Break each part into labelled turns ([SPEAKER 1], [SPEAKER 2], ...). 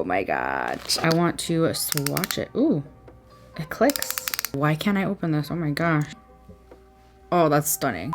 [SPEAKER 1] Oh my god. I want to swatch it. Ooh, it clicks. Why can't I open this? Oh my gosh. Oh, that's stunning.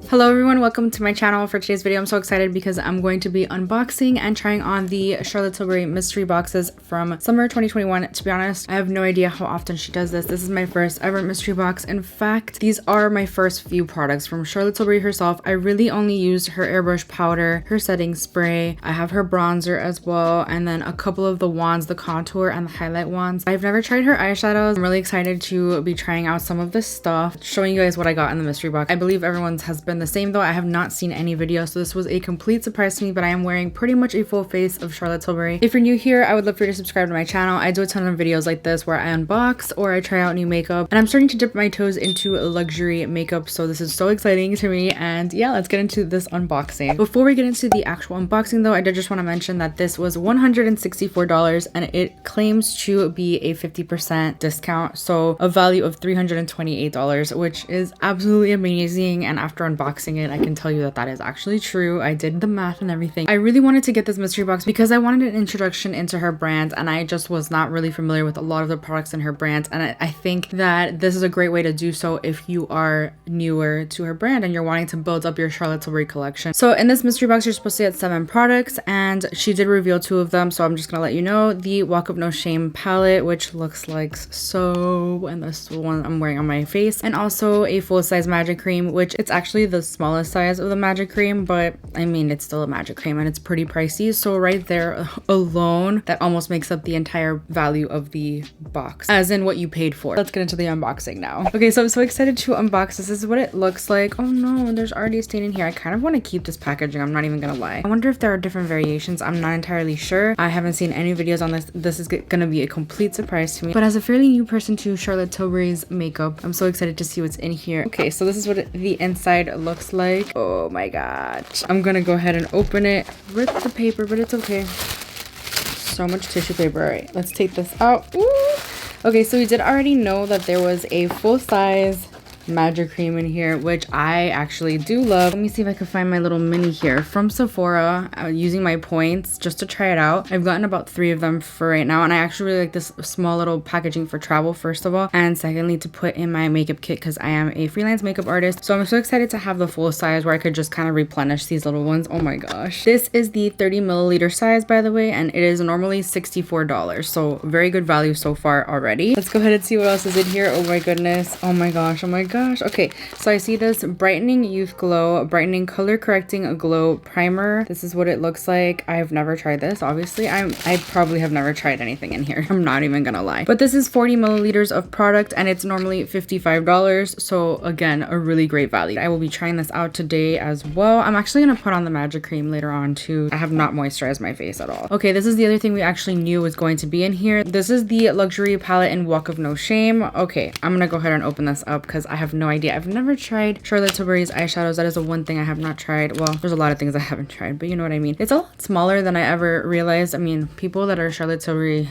[SPEAKER 1] Hello everyone, welcome to my channel. For today's video, I'm so excited because I'm going to be unboxing and trying on the Charlotte Tilbury mystery boxes from summer 2021. To be honest, I have no idea how often she does this. This is my first ever mystery box. In fact, these are my first few products from Charlotte Tilbury herself. I really only used her airbrush powder, her setting spray. I have her bronzer as well, and then a couple of the wands, the contour and the highlight wands. I've never tried her eyeshadows. I'm really excited to be trying out some of this stuff, showing you guys what I got in the mystery box. I believe everyone's has been the same though. I have not seen any videos, so this was a complete surprise to me, but I am wearing pretty much a full face of Charlotte Tilbury. If you're new here, I would love for you to subscribe to my channel. I do a ton of videos like this where I unbox or I try out new makeup, and I'm starting to dip my toes into luxury makeup, so this is so exciting to me. And yeah, let's get into this unboxing. Before we get into the actual unboxing though, I did just want to mention that this was $164 and it claims to be a 50% discount, so a value of $328, which is absolutely amazing. And after unboxing it, I can tell you that that is actually true. I did the math and everything. I really wanted to get this mystery box because I wanted an introduction into her brand, and I just was not really familiar with a lot of the products in her brand, and I think that this is a great way to do so if you are newer to her brand and you're wanting to build up your Charlotte Tilbury collection. So in this mystery box, you're supposed to get 7 products, and she did reveal 2 of them, so I'm just gonna let you know. The Walk of No Shame palette, which looks like so, and this one I'm wearing on my face, and also a full-size magic cream, which it's actually the smallest size of the magic cream, but I mean, it's still a magic cream and it's pretty pricey, so right there alone, that almost makes up the entire value of the box, as in what you paid for. Let's get into the unboxing now. Okay, so I'm so excited to unbox this. This is what it looks like. Oh no, there's already a stain in here. I kind of want to keep this packaging, I'm not even gonna lie. I wonder if there are different variations. I'm not entirely sure. I haven't seen any videos on this. This is gonna be a complete surprise to me, but as a fairly new person to Charlotte Tilbury's makeup, I'm so excited to see what's in here. Okay, so this is what the inside looks like. Oh my god. I'm gonna go ahead and open it. Rip the paper, but it's okay. So much tissue paper. All right, let's take this out. Ooh. Okay, so we did already know that there was a full-size magic cream in here, which I actually do love. Let me see if I can find my little mini here from Sephora, using my points just to try it out. I've gotten about 3 of them for right now, and I actually really like this small little packaging for travel, first of all, and secondly to put in my makeup kit because I am a freelance makeup artist. So I'm so excited to have the full size where I could just kind of replenish these little ones. Oh my gosh. This is the 30 milliliter size, by the way, and it is normally $64, so very good value so far already. Let's go ahead and see what else is in here. Oh my goodness. Oh my gosh. Oh my gosh. Okay, so I see this brightening youth glow, brightening color correcting glow primer. This is what it looks like. I've never tried this, obviously. I probably have never tried anything in here. I'm not even gonna lie. But this is 40 milliliters of product and it's normally $55. So again, a really great value. I will be trying this out today as well. I'm actually gonna put on the magic cream later on too. I have not moisturized my face at all. Okay, this is the other thing we actually knew was going to be in here. This is the luxury palette in Walk of No Shame. Okay, I'm gonna go ahead and open this up because I have no idea. I've never tried Charlotte Tilbury's eyeshadows. That is the one thing I have not tried. Well, there's a lot of things I haven't tried, but you know what I mean. It's a lot smaller than I ever realized. I mean, people that are Charlotte Tilbury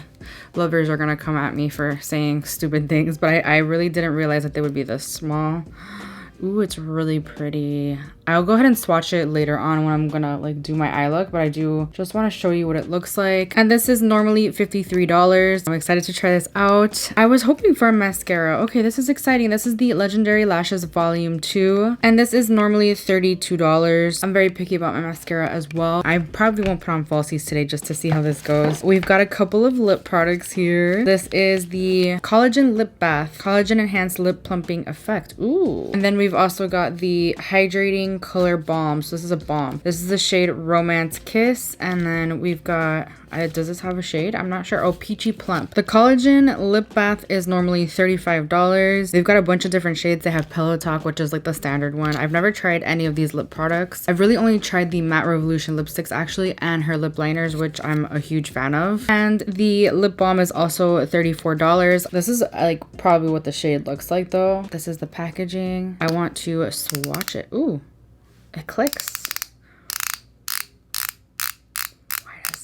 [SPEAKER 1] lovers are gonna come at me for saying stupid things, but I really didn't realize that they would be this small. Ooh, it's really pretty. I'll go ahead and swatch it later on when I'm gonna like do my eye look, but I do just want to show you what it looks like. And this is normally $53. I'm excited to try this out. I was hoping for a mascara. Okay, this is exciting. This is the Legendary Lashes Volume 2, and this is normally $32. I'm very picky about my mascara as well. I probably won't put on falsies today just to see how this goes. We've got a couple of lip products here. This is the Collagen Lip Bath, Collagen Enhanced Lip Plumping Effect. Ooh. And then we've also got the Hydrating Color Balm. So this is a balm. This is the shade Romance Kiss, and then we've got does this have a shade? I'm not sure. Oh, Peachy Plump. The Collagen Lip Bath is normally $35. They've got a bunch of different shades. They have Pillow Talk, which is like the standard one. I've never tried any of these lip products. I've really only tried the Matte Revolution lipsticks actually, and her lip liners, which I'm a huge fan of. And the lip balm is also $34. This is like probably what the shade looks like though. This is the packaging. I want to swatch it. Ooh, it clicks.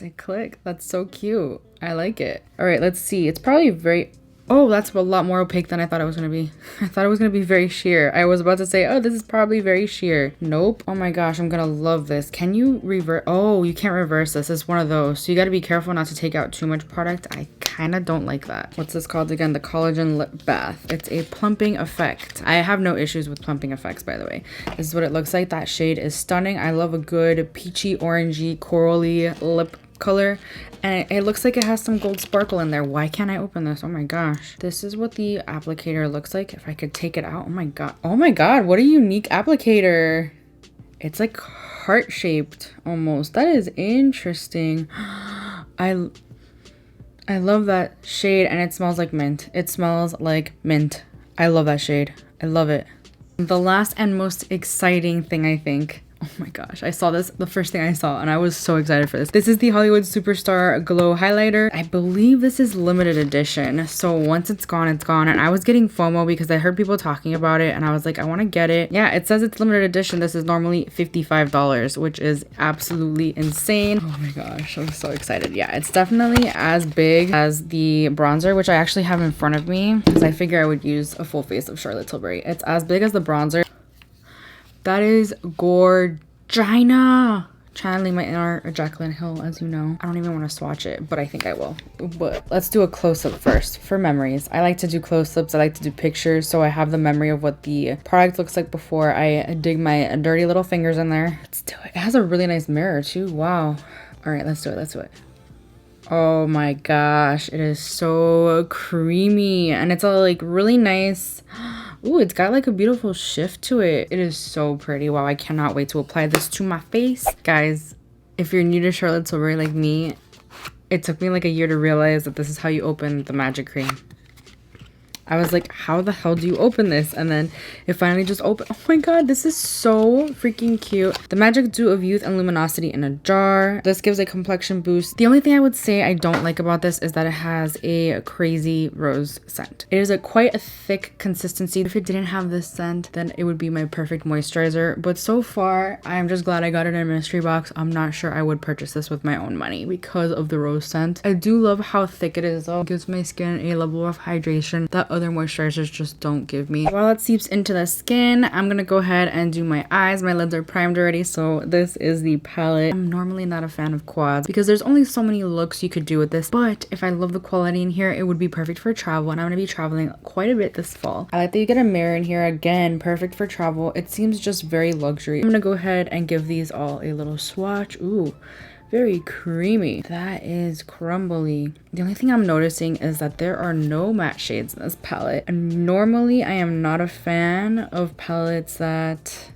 [SPEAKER 1] It click. That's so cute. I like it. All right, let's see. It's probably very Oh, that's a lot more opaque than I thought it was gonna be. I thought it was gonna be very sheer. I was about to say, oh, this is probably very sheer. Nope. Oh my gosh, I'm gonna love this. Can you reverse? Oh, you can't reverse this. It's one of those. So you gotta be careful not to take out too much product. I kind of don't like that. What's this called again? The Collagen Lip Bath. It's a plumping effect. I have no issues with plumping effects, by the way. This is what it looks like. That shade is stunning. I love a good peachy, orangey, corally lip color, and it looks like it has some gold sparkle in there. Why can't I open this? Oh my gosh. This is what the applicator looks like. If I could take it out. Oh my god. Oh my god, what a unique applicator. It's like heart-shaped almost. That is interesting. I love that shade, and it smells like mint. It smells like mint. I love that shade. I love it. The last and most exciting thing, I think. Oh my gosh, I saw this, the first thing I saw, and I was so excited for this. This is the Hollywood Superstar Glow Highlighter. I believe this is limited edition, so once it's gone, it's gone. And I was getting FOMO because I heard people talking about it, and I was like, I want to get it. Yeah, it says it's limited edition. This is normally $55, which is absolutely insane. Oh my gosh, I'm so excited. Yeah, it's definitely as big as the bronzer, which I actually have in front of me because I figure I would use a full face of Charlotte Tilbury. It's as big as the bronzer. That is gorgina. Channeling my inner Jaclyn Hill, as you know. I don't even want to swatch it, but I think I will. But let's do a close-up first for memories. I like to do close-ups. I like to do pictures, so I have the memory of what the product looks like before I dig my dirty little fingers in there. Let's do it. It has a really nice mirror too. Wow. All right, let's do it. Let's do it. Oh my gosh, it is so creamy, and it's all like really nice. Ooh, it's got like a beautiful shift to it. It is so pretty. Wow, I cannot wait to apply this to my face. Guys, if you're new to Charlotte Tilbury like me, it took me like a year to realize that this is how you open the magic cream. I was like, how the hell do you open this? And then it finally just opened. Oh my god, this is so freaking cute. The Magic Dew of Youth and Luminosity in a jar. This gives a complexion boost. The only thing I would say I don't like about this is that it has a crazy rose scent. It is quite a thick consistency. If it didn't have this scent, then it would be my perfect moisturizer. But so far, I'm just glad I got it in a mystery box. I'm not sure I would purchase this with my own money because of the rose scent. I do love how thick it is though. It gives my skin a level of hydration that other moisturizers just don't give me. While it seeps into the skin, I'm gonna go ahead and do my eyes. My lids are primed already, so this is the palette. I'm normally not a fan of quads because there's only so many looks you could do with this, but if I love the quality in here, it would be perfect for travel, and I'm gonna be traveling quite a bit this fall. I like that you get a mirror in here. Again, perfect for travel. It seems just very luxury. I'm gonna go ahead and give these all a little swatch. Ooh, very creamy. That is crumbly. The only thing I'm noticing is that there are no matte shades in this palette. And normally I am not a fan of palettes that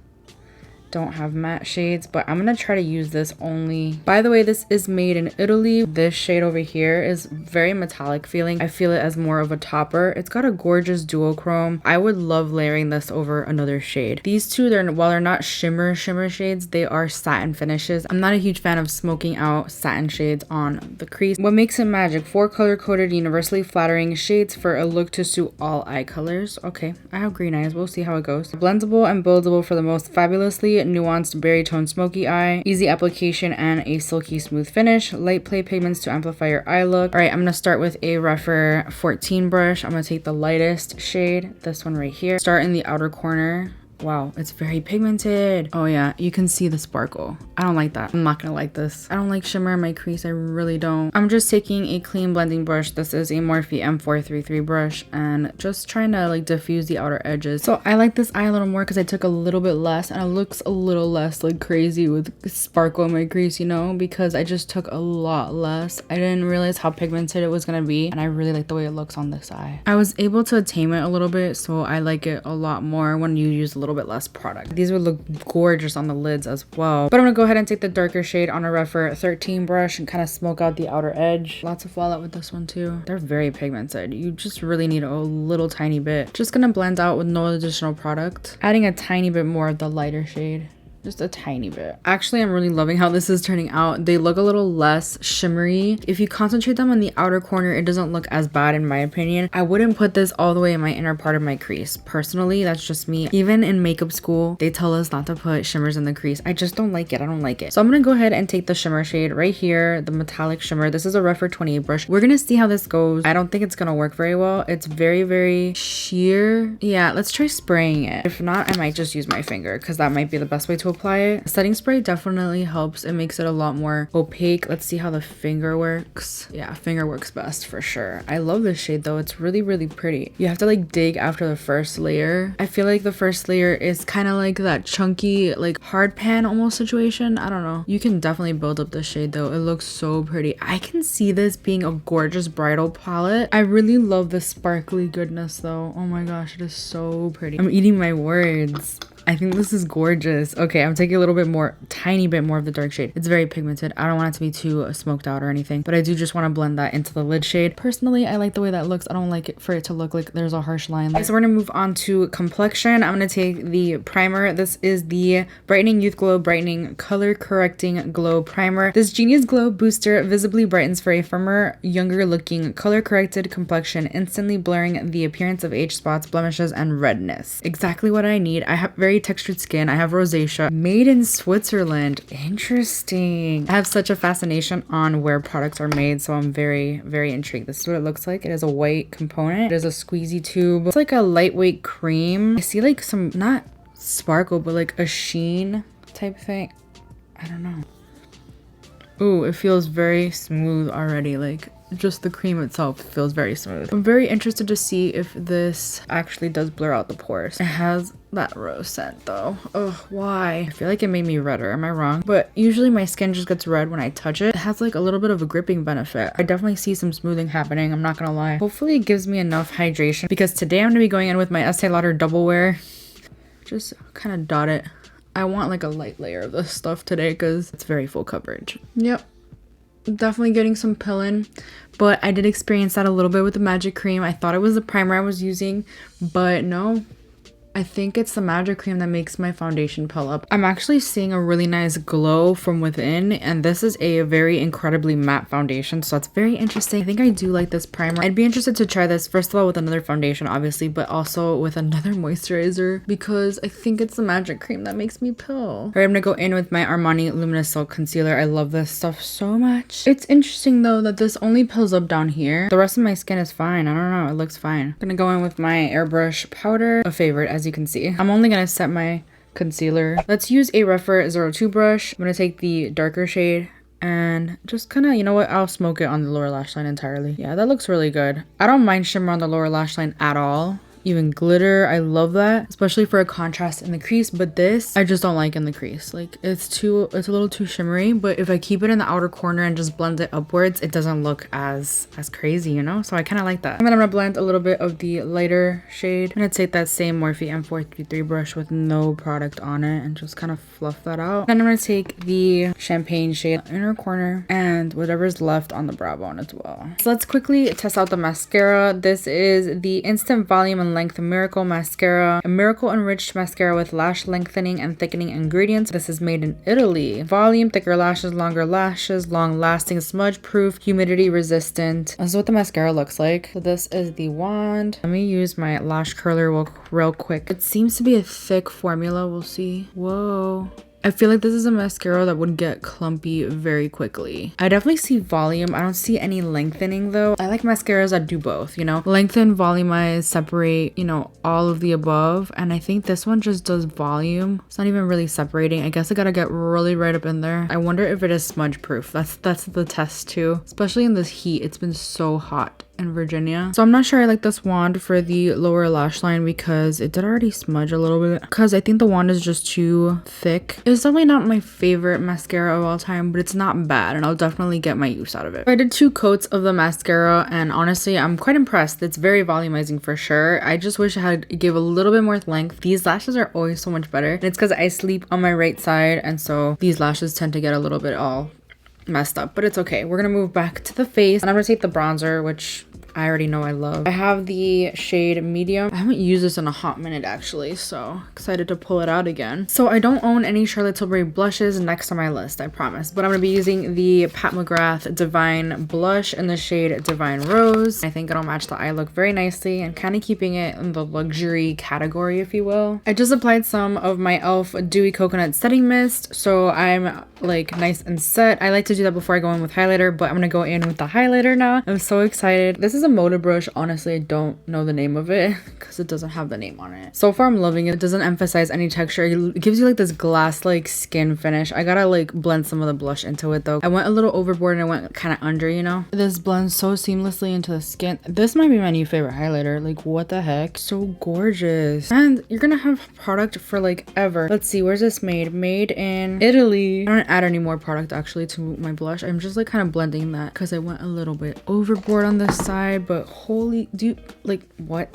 [SPEAKER 1] don't have matte shades, but I'm gonna try to use this only. By the way, this is made in Italy. This shade over here is very metallic feeling. I feel it as more of a topper. It's got a gorgeous duochrome. I would love layering this over another shade. These two, while they're not shimmer shades, they are satin finishes. I'm not a huge fan of smoking out satin shades on the crease. What makes it magic? 4 color-coded, universally flattering shades for a look to suit all eye colors. Okay, I have green eyes. We'll see how it goes. Blendable and buildable for the most fabulously nuanced berry tone smoky eye, easy application and a silky smooth finish, light play pigments to amplify your eye look. All right, I'm gonna start with a rougher 14 brush. I'm gonna take the lightest shade, this one right here. Start in the outer corner. Wow, it's very pigmented. Oh yeah, you can see the sparkle. I don't like that. I'm not gonna like this. I don't like shimmer in my crease. I really don't. I'm just taking a clean blending brush. This is a Morphe M433 brush and just trying to like diffuse the outer edges. So I like this eye a little more because I took a little bit less and it looks a little less like crazy with sparkle in my crease, you know, because I just took a lot less. I didn't realize how pigmented it was gonna be, and I really like the way it looks on this eye. I was able to tame it a little bit, so I like it a lot more when you use a little bit less product. These would look gorgeous on the lids as well. But I'm gonna go ahead and take the darker shade on a rougher 13 brush and kind of smoke out the outer edge. Lots of fallout with this one too. They're very pigmented. You just really need a little tiny bit. Just gonna blend out with no additional product. Adding a tiny bit more of the lighter shade. just a tiny bit. Actually, I'm really loving how this is turning out. They look a little less shimmery. If you concentrate them on the outer corner, it doesn't look as bad in my opinion. I wouldn't put this all the way in my inner part of my crease. Personally, that's just me. Even in makeup school, they tell us not to put shimmers in the crease. I just don't like it. I don't like it. So I'm gonna go ahead and take the shimmer shade right here, the metallic shimmer. This is a Refer 28 brush. We're gonna see how this goes. I don't think it's gonna work very well. It's very, very sheer. Yeah, let's try spraying it. If not, I might just use my finger because that might be the best way to apply it. Setting spray definitely helps. It makes it a lot more opaque. Let's see how the finger works. Yeah, finger works best for sure. I love this shade though. It's really, really pretty. You have to like dig after the first layer. I feel like the first layer is kind of like that chunky, like hard pan almost situation. I don't know. You can definitely build up the shade though. It looks so pretty. I can see this being a gorgeous bridal palette. I really love the sparkly goodness though. Oh my gosh, it is so pretty. I'm eating my words. I think this is gorgeous. Okay, I'm taking a little bit more, tiny bit more of the dark shade. It's very pigmented. I don't want it to be too smoked out or anything, but I do just want to blend that into the lid shade. Personally, I like the way that looks. I don't like it for it to look like there's a harsh line. Okay, so we're gonna move on to complexion. I'm gonna take the primer. This is the Brightening Youth Glow Brightening Color Correcting Glow Primer. This Genius Glow Booster visibly brightens for a firmer, younger looking color corrected complexion, instantly blurring the appearance of age spots, blemishes, and redness. Exactly what I need. I have very textured skin. I have rosacea. Made in Switzerland. Interesting. I have such a fascination on where products are made, so I'm very, very intrigued. This is what it looks like. It is a white component. It is a squeezy tube. It's like a lightweight cream. I see like some, not sparkle, but like a sheen type thing. I don't know. Ooh, it feels very smooth already. Like just the cream itself feels very smooth. I'm very interested to see if this actually does blur out the pores. It has that rose scent though. Ugh, why? I feel like it made me redder. Am I wrong? But usually my skin just gets red when I touch it. It has like a little bit of a gripping benefit. I definitely see some smoothing happening. I'm not gonna lie. Hopefully it gives me enough hydration because today I'm gonna be going in with my Estee Lauder Double Wear. Just kind of dot it. I want like a light layer of this stuff today because it's very full coverage. Yep. Definitely getting some pillin', but I did experience that a little bit with the Magic Cream. I thought it was the primer I was using, but no. I think it's the Magic Cream that makes my foundation pill up. I'm actually seeing a really nice glow from within, and this is a very incredibly matte foundation, so that's very interesting. I think I do like this primer. I'd be interested to try this, first of all, with another foundation, obviously, but also with another moisturizer, because I think it's the Magic Cream that makes me pill. All right, I'm gonna go in with my Armani Luminous Silk Concealer. I love this stuff so much. It's interesting, though, that this only pills up down here. The rest of my skin is fine. I don't know. It looks fine. I'm gonna go in with my Airbrush powder, a favorite, as you can see. I'm only gonna set my concealer. Let's use a Refer 02 brush. I'm gonna take the darker shade and just kind of, you know what, I'll smoke it on the lower lash line entirely. Yeah, that looks really good. I don't mind shimmer on the lower lash line at all. Even glitter, I love that, especially for a contrast in the crease, but this I just don't like in the crease. Like it's a little too shimmery, but if I keep it in the outer corner and just blend it upwards, it doesn't look as crazy, you know? So I kind of like that. And then I'm gonna blend a little bit of the lighter shade. I'm gonna take that same Morphe M433 brush with no product on it and just kind of fluff that out. Then I'm gonna take the champagne shade inner corner and whatever's left on the brow bone as well. So let's quickly test out the mascara. This is the Instant Volume and Length Miracle Mascara, a miracle enriched mascara with lash lengthening and thickening ingredients. This is made in Italy. Volume, thicker lashes, longer lashes, long lasting, smudge proof, humidity resistant. This is what the mascara looks like. So this is the wand. Let me use my lash curler real quick. It seems to be a thick formula. We'll see. Whoa. I feel like this is a mascara that would get clumpy very quickly. I definitely see volume. I don't see any lengthening though. I like mascaras that do both, you know? Lengthen, volumize, separate, you know, all of the above. And I think this one just does volume. It's not even really separating. I guess I gotta get really right up in there. I wonder if it is smudge proof. That's the test too. Especially in this heat. It's been so hot in Virginia. So I'm not sure I like this wand for the lower lash line because it did already smudge a little bit because I think the wand is just too thick. It's definitely not my favorite mascara of all time, but it's not bad and I'll definitely get my use out of it. I did 2 coats of the mascara and honestly I'm quite impressed. It's very volumizing for sure. I just wish I had gave a little bit more length. These lashes are always so much better and it's because I sleep on my right side and so these lashes tend to get a little bit all messed up, but it's okay. We're gonna move back to the face and I'm gonna take the bronzer, which I already know I love. I have the shade medium. I haven't used this in a hot minute actually, so excited to pull it out again. So I don't own any Charlotte Tilbury blushes next on my list, I promise. But I'm gonna be using the Pat McGrath Divine Blush in the shade Divine Rose. I think it'll match the eye look very nicely and kind of keeping it in the luxury category, if you will. I just applied some of my e.l.f. Dewy Coconut Setting Mist, so I'm like nice and set. I like to do that before I go in with highlighter, but I'm gonna go in with the highlighter now. I'm so excited. This is a Moda brush. Honestly, I don't know the name of it because it doesn't have the name on it. So far, I'm loving it. It doesn't emphasize any texture. It gives you like this glass-like skin finish. I gotta like blend some of the blush into it though. I went a little overboard and I went kind of under, you know? This blends so seamlessly into the skin. This might be my new favorite highlighter. Like, what the heck? So gorgeous. And you're gonna have product for like ever. Let's see, where's this made? Made in Italy. I don't add any more product actually to my blush. I'm just like kind of blending that because I went a little bit overboard on this side, but holy dude, like what?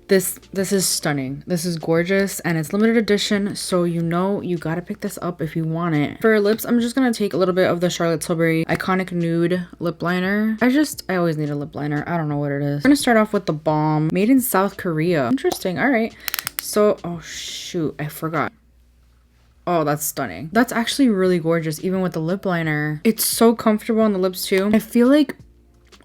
[SPEAKER 1] This is stunning. This is gorgeous and it's limited edition, so you know you gotta pick this up if you want it. For lips, I'm just gonna take a little bit of the Charlotte Tilbury Iconic Nude lip liner. I always need a lip liner. I don't know what it is. I'm gonna start off with the Balm, made in South Korea. Interesting. All right. So, oh shoot, I forgot. Oh, that's stunning. That's actually really gorgeous, even with the lip liner. It's so comfortable on the lips too. I feel like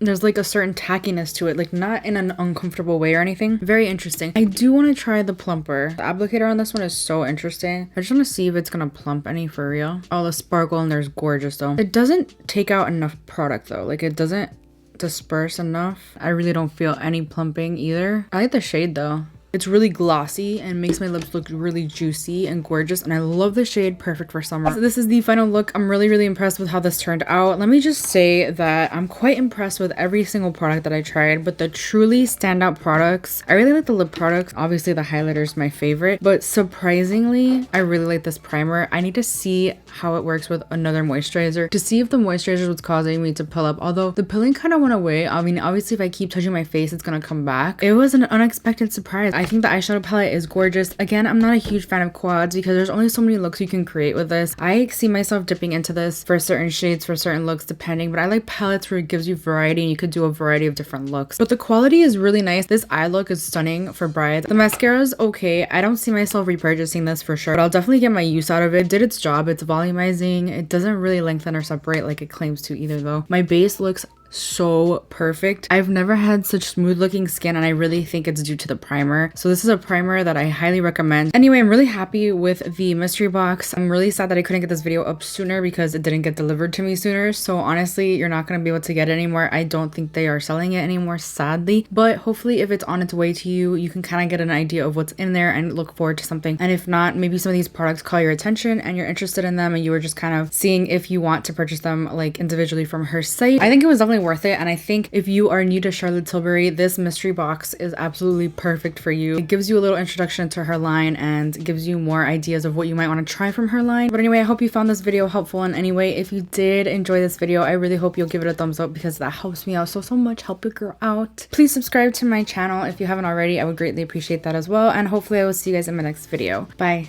[SPEAKER 1] there's like a certain tackiness to it, like not in an uncomfortable way or anything. Very interesting. I do want to try the plumper. The applicator on this one is so interesting. I just want to see if it's gonna plump any for real. Oh, the sparkle in there is gorgeous though. It doesn't take out enough product though. Like it doesn't disperse enough. I really don't feel any plumping either. I like the shade though. It's really glossy and makes my lips look really juicy and gorgeous, and I love the shade. Perfect for summer. So this is the final look. I'm really impressed with how this turned out. Let me just say that I'm quite impressed with every single product that I tried, but the truly standout products, I really like the lip products. Obviously the highlighter is my favorite, but surprisingly I really like this primer. I need to see how it works with another moisturizer to see if the moisturizer was causing me to pill up, although the pilling kind of went away. I mean, obviously if I keep touching my face it's gonna come back. It was an unexpected surprise. I think the eyeshadow palette is gorgeous. Again, I'm not a huge fan of quads because there's only so many looks you can create with this. I see myself dipping into this for certain shades, for certain looks depending, but I like palettes where it gives you variety and you could do a variety of different looks. But the quality is really nice. This eye look is stunning for brides. The mascara is okay. I don't see myself repurchasing this for sure, but I'll definitely get my use out of it. It did its job. It's volumizing. It doesn't really lengthen or separate like it claims to either though. My base looks so perfect. I've never had such smooth looking skin and I really think it's due to the primer. So this is a primer that I highly recommend. Anyway, I'm really happy with the mystery box. I'm really sad that I couldn't get this video up sooner because it didn't get delivered to me sooner. So honestly, you're not going to be able to get it anymore. I don't think they are selling it anymore, sadly, but hopefully if it's on its way to you, you can kind of get an idea of what's in there and look forward to something. And if not, maybe some of these products call your attention and you're interested in them and you were just kind of seeing if you want to purchase them like individually from her site. I think it was definitely worth it, and I think if you are new to Charlotte Tilbury, this mystery box is absolutely perfect for you. It gives you a little introduction to her line and gives you more ideas of what you might want to try from her line. But anyway, I hope you found this video helpful in any way. If you did enjoy this video, I really hope you'll give it a thumbs up because that helps me out so much. Help your girl out. Please subscribe to my channel if you haven't already. I would greatly appreciate that as well, and hopefully I will see you guys in my next video. Bye.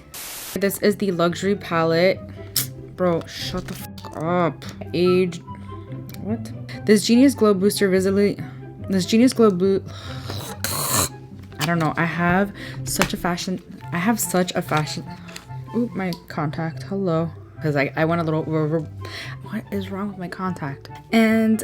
[SPEAKER 1] This is the luxury palette. Bro, shut the fuck up. Age. What? This Genius Glow Booster visibly. This Genius Glow Boo. I don't know. I have such a fashion. Ooh, my contact. Hello. Because I went a little. What is wrong with my contact? And